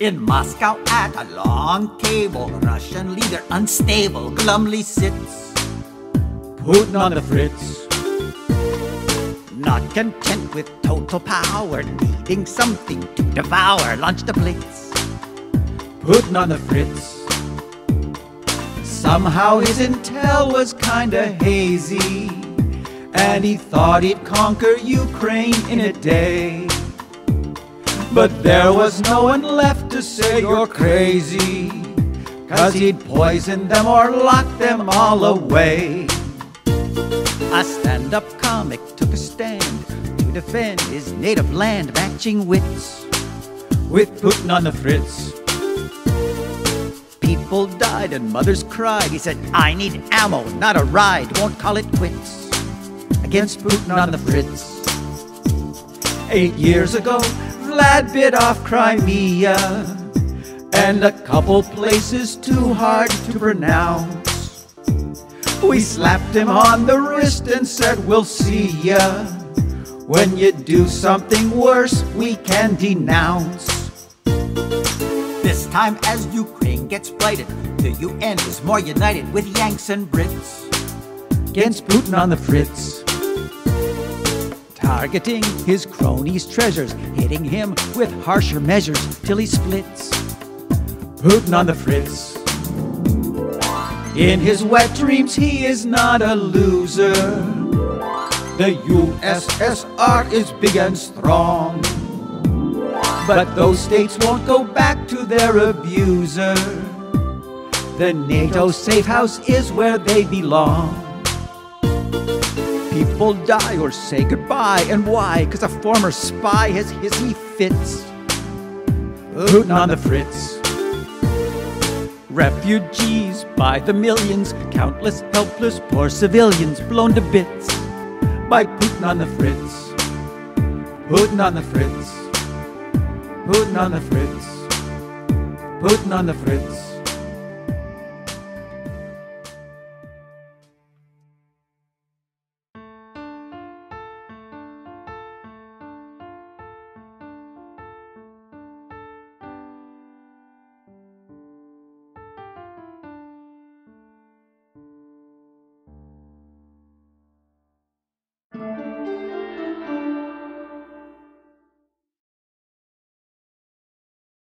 In Moscow at a long table, Russian leader unstable glumly sits, Putin on the fritz. not content with total power, needing something to devour, launched a blitz. Putin on the fritz. Somehow his intel was kinda hazy, and he thought he'd conquer Ukraine in a day. But there was no one left to say you're crazy, 'cause he'd poisoned them or locked them all away. A stand-up comic took a stand to defend his native land, matching wits With Putin on the fritz. People died and mothers cried. He said, I need ammo, not a ride. Won't call it quits against Putin on the fritz. 8 years ago, Vlad bit off Crimea, and a couple places too hard to pronounce. We slapped him on the wrist and said, we'll see ya. When you do something worse, we can denounce. This time as Ukraine gets blighted, the UN is more united with Yanks and Brits Against Putin on the fritz. targeting his cronies' treasures, hitting him with harsher measures till he splits. Putin on the fritz. In his wet dreams he is not a loser. The USSR is big and strong, but those states won't go back to their abuser. The NATO safe house is where they belong. People die or say goodbye, and why? 'Cause a former spy has hissy fits. Putin on the fritz. Refugees by the millions, countless helpless poor civilians blown to bits By Putin on the fritz. Putin on the fritz. Putin on the fritz. Putin on the fritz.